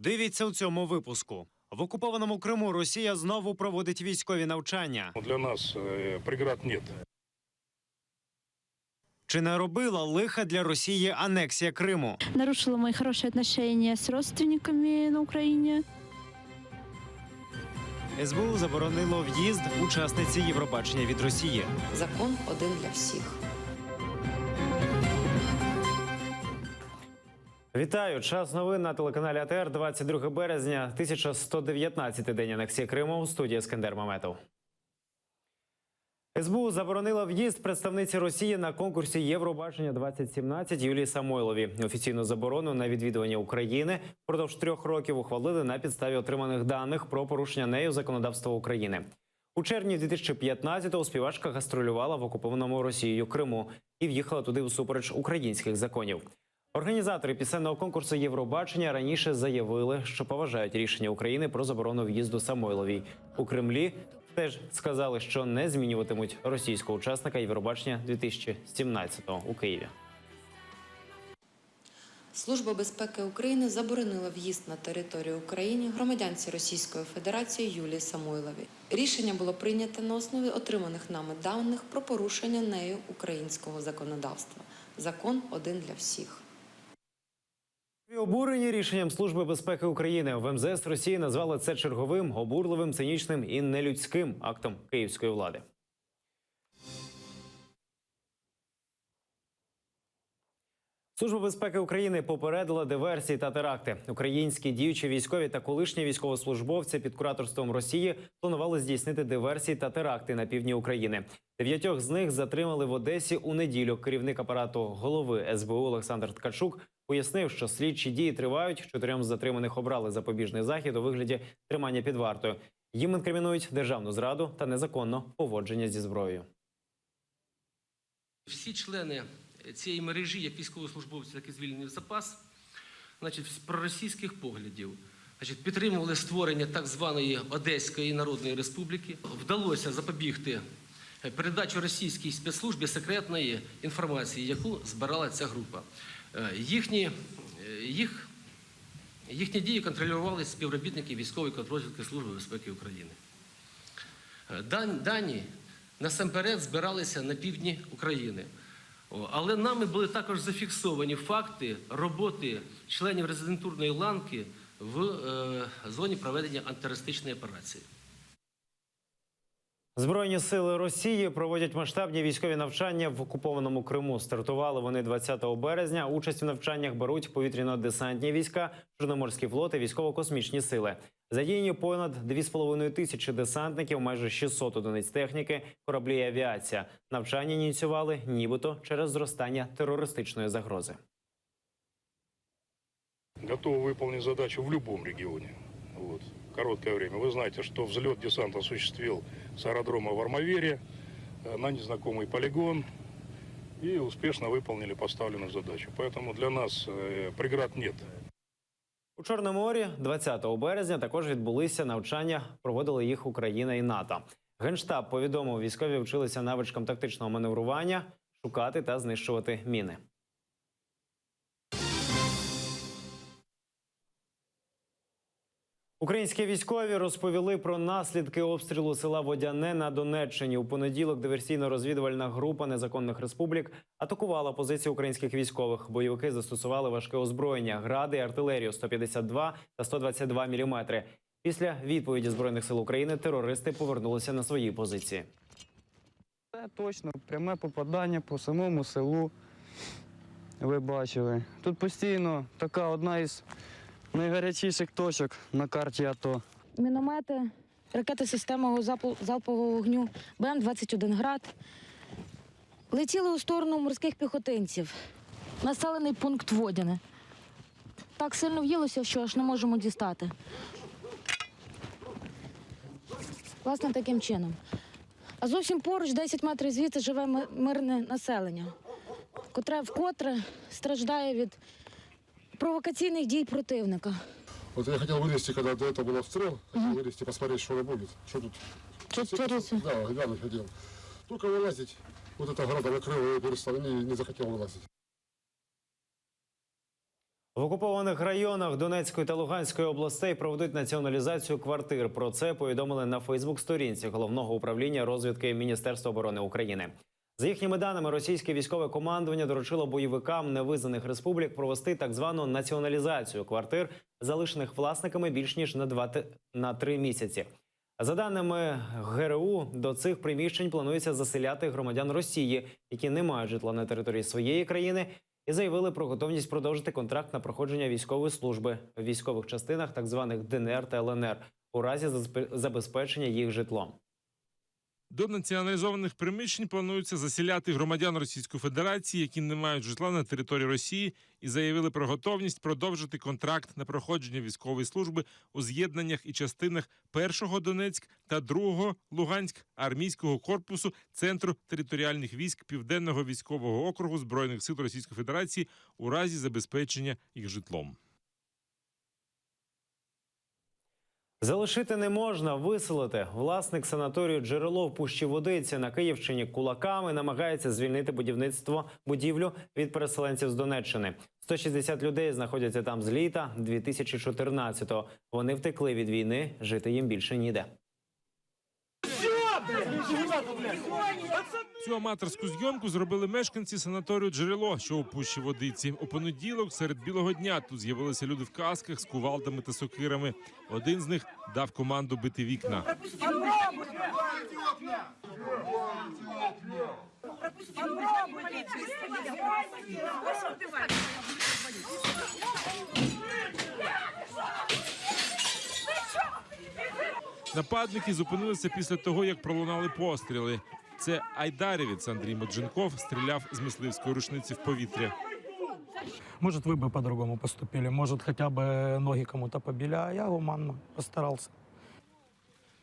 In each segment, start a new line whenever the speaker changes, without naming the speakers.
Дивіться у цьому випуску. В окупованому Криму Росія знову проводить військові навчання.
Для нас преград нет.
Чи не робила лиха для Росії анексія Криму?
Нарушила мои хорошие отношения с родственниками на Украине.
СБУ заборонило в'їзд учасниці Євробачення від Росії.
Закон один для всіх.
Вітаю! Час новин на телеканалі АТР, 22 березня, 1119-й день анексії Криму. У студії Ескандер Маметов. СБУ заборонила в'їзд представниці Росії на конкурсі Євробачення-2017 Юлії Самойловій. Офіційну заборону на відвідування України впродовж 3 років ухвалили на підставі отриманих даних про порушення нею законодавства України. У червні 2015-го співачка гастролювала в окупованому Росією Криму і в'їхала туди всупереч українських законів. Організатори пісенного конкурсу Євробачення раніше заявили, що поважають рішення України про заборону в'їзду Самойловій. У Кремлі теж сказали, що не змінюватимуть російського учасника Євробачення 2017 у Києві.
Служба безпеки України заборонила в'їзд на територію України громадянці Російської Федерації Юлії Самойловій. Рішення було прийнято на основі отриманих нами даних про порушення нею українського законодавства. Закон один для всіх.
Обурені рішенням Служби безпеки України в МЗС Росії назвали це черговим, обурливим, цинічним і нелюдським актом київської влади. Служба безпеки України попередила диверсії та теракти. Українські діючі військові та колишні військовослужбовці під кураторством Росії планували здійснити диверсії та теракти на півдні України. 9 з них затримали в Одесі у неділю. Керівник апарату голови СБУ Олександр Ткачук пояснив, що слідчі дії тривають. 4 з затриманих обрали запобіжний захід у вигляді тримання під вартою. Їм інкримінують державну зраду та незаконне поводження зі зброєю.
Всі члени цієї мережі, як військовослужбовці, так і звільнені в запас, проросійських поглядів, підтримували створення так званої Одеської Народної Республіки. Вдалося запобігти передачу російській спецслужбі секретної інформації, яку збирала ця група. Їхні дії контролювали співробітники військової контррозвідки Служби безпеки України. Дані насамперед збиралися на півдні України. Але нами були також зафіксовані факти роботи членів резидентурної ланки в зоні проведення антитерористичної операції.
Збройні сили Росії проводять масштабні військові навчання в окупованому Криму. Стартували вони 20 березня. Участь в навчаннях беруть повітряно-десантні війська, Чорноморський флот і військово-космічні сили. Задіяні понад 2500 десантників, майже 600 одиниць техніки, кораблі і авіація. Навчання ініціювали нібито через зростання терористичної загрози.
Готовы выполнить задачу в любом регионе. Короткое время. Вы знаете, что взлет десанта осуществил с аэродрома в Армавире на незнакомый полигон и успешно выполнили поставленную задачу. Поэтому для нас преград нет.
У Чорному морі 20 березня також відбулися навчання, проводили їх Україна і НАТО. Генштаб повідомив, військові вчилися навичкам тактичного маневрування, шукати та знищувати міни. Українські військові розповіли про наслідки обстрілу села Водяне на Донеччині. У понеділок диверсійно-розвідувальна група незаконних республік атакувала позиції українських військових. Бойовики застосували важке озброєння, гради і артилерію 152 та 122 мм. Після відповіді Збройних сил України терористи повернулися на свої позиції.
Це точно пряме попадання по самому селу. Ви бачили. Тут постійно така одна із найгарячіших точок на карті АТО.
Міномети, ракети системи залпового вогню, БМ-21 «Град» летіли у сторону морських піхотинців. Населений пункт Водяне. Так сильно в'їлося, що аж не можемо дістати. Власне, таким чином. А зовсім поруч, 10 метрів звідси, живе мирне населення, котре вкотре страждає від провокаційных дій противника.
Вот я хотел вылезти, когда до этого был обстрел, вылезти, посмотреть, что будет. Что тут? Да, глянуть хотел. Только вылазить, вот эта ограда накрыла, я перестал, не захотел вылазить.
В окупованих районах Донецької та Луганської областей проведуть націоналізацію квартир. Про це повідомили на Фейсбук-сторінці Головного управління розвідки Міністерства оборони України. За їхніми даними, російське військове командування доручило бойовикам невизнаних республік провести так звану націоналізацію квартир, залишених власниками більш ніж на 3 місяці. За даними ГРУ, до цих приміщень планується заселяти громадян Росії, які не мають житла на території своєї країни, і заявили про готовність продовжити контракт на проходження військової служби в військових частинах так званих ДНР та ЛНР у разі забезпечення їх житлом.
До націоналізованих приміщень планується заселяти громадян Російської Федерації, які не мають житла на території Росії, і заявили про готовність продовжити контракт на проходження військової служби у з'єднаннях і частинах 1-го Донецьк та 2-го Луганськ армійського корпусу Центру територіальних військ Південного військового округу Збройних сил Російської Федерації у разі забезпечення їх житлом.
Залишити не можна, виселити. Власник санаторію «Джерело» в Пущі Водиці на Київщині кулаками намагається звільнити будівлю від переселенців з Донеччини. 160 людей знаходяться там з літа 2014-го. Вони втекли від війни, жити їм більше ніде.
Цю аматорську зйомку зробили мешканці санаторію «Джерело», що у Пущі Водиці. У понеділок серед білого дня тут з'явилися люди в касках з кувалдами та сокирами. Один з них дав команду бити вікна. Нападники зупинилися після того, як пролунали постріли. Це айдарівець Андрій Модженков стріляв з мисливської рушниці в повітря.
Может, вы бы по-другому поступили, может, хотя бы ноги кому-то побили, а я гуманно постарался.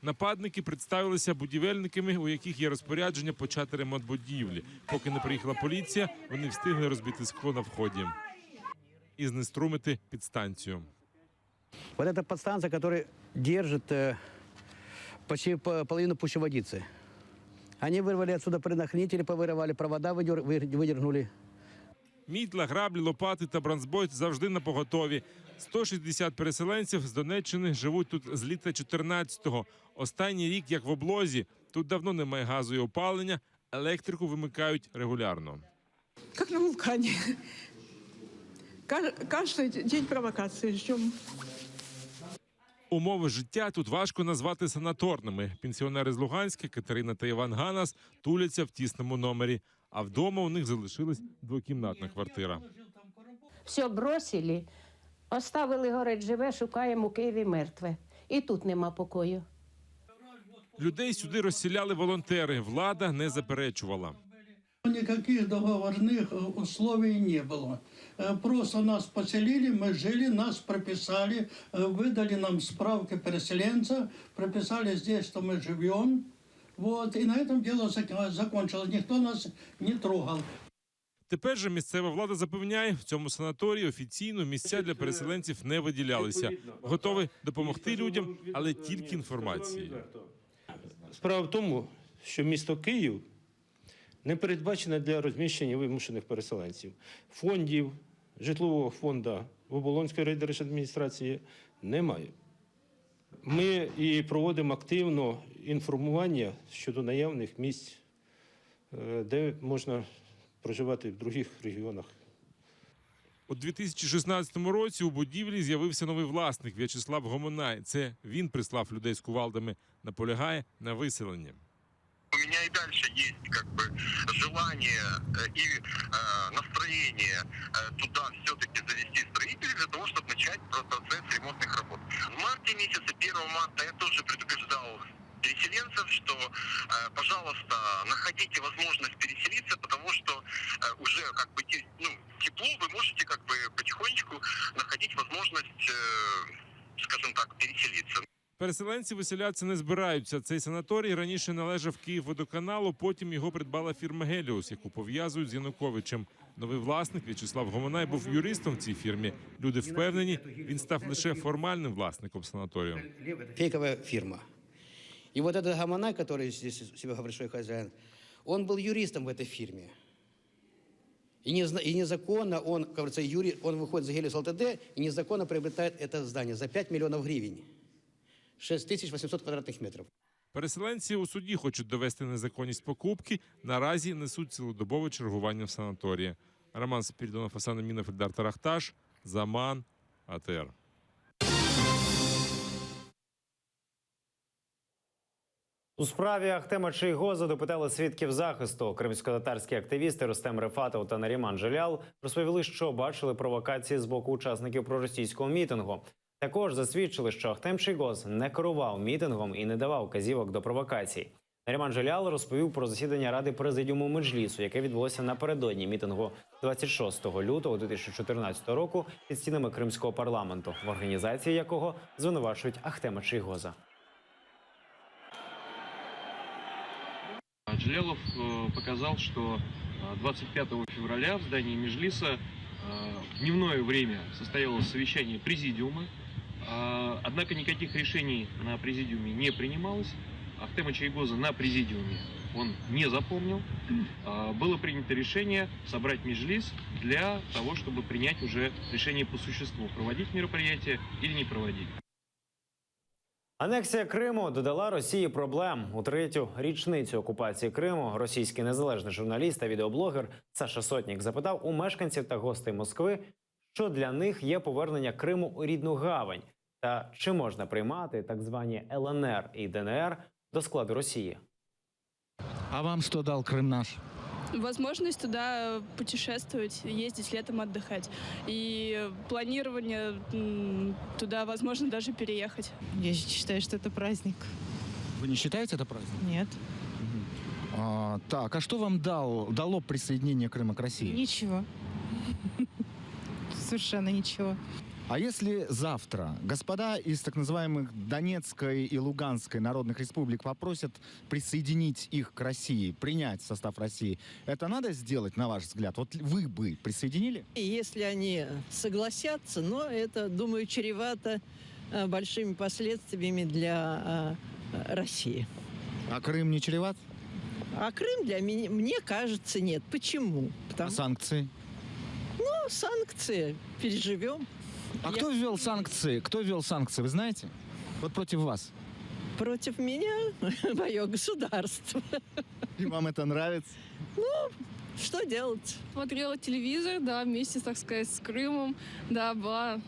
Нападники представилися будівельниками, у яких є розпорядження почати ремонт будівлі. Поки не приїхала поліція, вони встигли розбити скло на вході і знеструмити підстанцію.
Вот эта подстанция, которая держит почти половину Пущи Водицы. Они вырвали отсюда предохранители, повырывали провода, выдернули.
Мітла, граблі, лопати та бронзбойт завжди на поготові. 160 переселенців з Донеччини живуть тут з літа 14-го. Останній рік, як в облозі. Тут давно немає газу і опалення, електрику вимикають регулярно.
Как на вулкане. Каждый день провокации ждем.
Умови життя тут важко назвати санаторними. Пенсіонери з Луганська, Катерина та Іван Ганас, туляться в тісному номері. А вдома у них залишилась двокімнатна квартира.
Все бросили, оставили, говорить, живе, шукаємо у Києві мертве. І тут нема покою.
Людей сюди розселяли волонтери. Влада не заперечувала.
Никаких договорных условий не было. Просто нас поселили, мы жили, нас прописали, выдали нам справки переселенца, прописали здесь, что мы живем. Вот, и на этом дело закончилось. Никто нас не трогал.
Тепер же місцева влада запевняє, в цьому санаторії офіційно місця для переселенців не виділялися. Готові допомогти людям, але тільки інформацією.
Справа в тому, що місто Київ не передбачене для розміщення вимушених переселенців. Фондів, житлового фонду в Оболонської райдержадміністрації немає. Ми і проводимо активно інформування щодо наявних місць, де можна проживати в інших регіонах.
У 2016 році у будівлі з'явився новий власник В'ячеслав Гомонай. Це він прислав людей з кувалдами, наполягає на виселенні.
У меня и дальше есть желание и настроение туда все-таки завести строителей для того, чтобы начать процесс ремонтных работ. В марте месяце, 1 марта, я тоже предупреждал переселенцев, что, пожалуйста, находите возможность переселиться, потому что уже тепло, вы можете потихонечку находить возможность, скажем так, переселиться.
Переселенці виселятися не збираються. Цей санаторій раніше належав Київводоканалу, потім його придбала фірма «Геліус», яку пов'язують з Януковичем. Новий власник В'ячеслав Гомонай був юристом в цій фірмі. Люди впевнені, він став лише формальним власником санаторію.
Фейковая фирма. И вот этот Гомонай, который здесь себя говорит, что хозяин, он был юристом в этой фирме. И незаконно он, как говорится, Юрий, он выходит за Гелиос ЛТД и незаконно приобретает это здание за 5 миллионов гривен. 6800 квадратных метров.
Переселенці у суді хочуть довести незаконність покупки. Наразі несуть цілодобове чергування в санаторії. Роман Спірідонов, Фасан Амінов, Ільдар Тарахташ, Заман, АТР.
У справі Ахтема Чийгоза допитали свідків захисту. Кримськотатарські активісти Рустем Рефатов та Наріман Джелял розповіли, що бачили провокації з боку учасників проросійського мітингу. Також засвідчили, що Ахтем Чийгоз не керував мітингом і не давав вказівок до провокацій. Наріман Джелял розповів про засідання Ради Президіуму Меджлісу, яке відбулося напередодні мітингу 26 лютого 2014 року під стінами Кримського парламенту, в організації якого звинувачують Ахтема Чийгоза.
Джелялов показал, что 25 февраля в здании Меджлиса в дневное время состоялось совещание президиума, однако никаких решений на президиуме не принималось. Ахтема Чийгоза на президиуме он не запомнил. Было принято решение собрать Меджлис для того, чтобы принять уже решение по существу, проводить мероприятие или не проводить.
Анексія Криму додала Росії проблем. У третю річницю окупації Криму російський незалежний журналіст та відеоблогер Саша Сотнік запитав у мешканців та гостей Москви, що для них є повернення Криму у рідну гавань та чи можна приймати так звані ЛНР і ДНР до складу Росії.
А вам что дал Крым наш?
Возможность туда путешествовать, ездить летом отдыхать. И планирование туда, возможно, даже переехать.
Я считаю, что это праздник.
Вы не считаете это праздник?
Нет.
Так, а что вам дало присоединение Крыма к России?
Ничего. Совершенно ничего.
А если завтра господа из так называемых Донецкой и Луганской народных республик попросят присоединить их к России, принять в состав России, это надо сделать, на ваш взгляд? Вот вы бы присоединили?
Если они согласятся, но это, думаю, чревато большими последствиями для России.
А Крым не чреват?
А Крым для меня, мне кажется, нет. Почему?
А санкции?
Ну, санкции переживем.
А кто ввел санкции? Кто ввел санкции, вы знаете? Вот против вас.
Против меня мое государство.
И вам это нравится?
Ну, что делать?
Смотрела телевизор, да, вместе, так сказать, с Крымом. Да, была,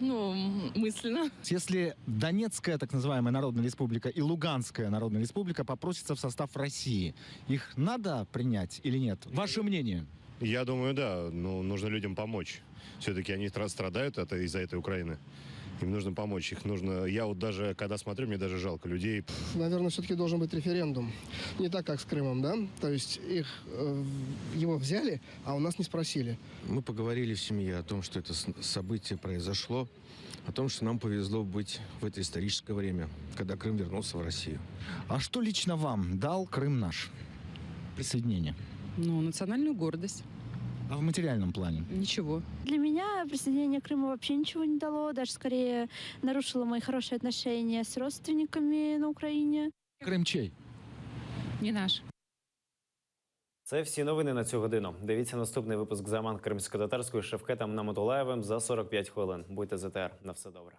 мысленно.
Если Донецкая так называемая Народная Республика и Луганская Народная Республика попросятся в состав России, их надо принять или нет? Ваше мнение?
Я думаю, да. Но нужно людям помочь. Все-таки они страдают из-за этой Украины. Им нужно помочь. Их нужно. Я вот даже, когда смотрю, мне даже жалко людей.
Наверное, все-таки должен быть референдум. Не так, как с Крымом, да? То есть его взяли, а у нас не спросили.
Мы поговорили в семье о том, что это событие произошло, о том, что нам повезло быть в это историческое время, когда Крым вернулся в Россию.
А что лично вам дал Крым наш? Присоединение.
Национальную гордость.
А в материальном плане?
Ничего.
Для меня присоединение Крыма вообще ничего не дало, даже скорее нарушило мои хорошие отношения с родственниками на Украине.
Крым чей?
Не наш.
Це всі новини на цю годину. Дивіться наступний випуск «Заман» кримсько-татарською Шевкетом Наматулаєвим за 45 хвилин. Будьте з АТР. На все добре.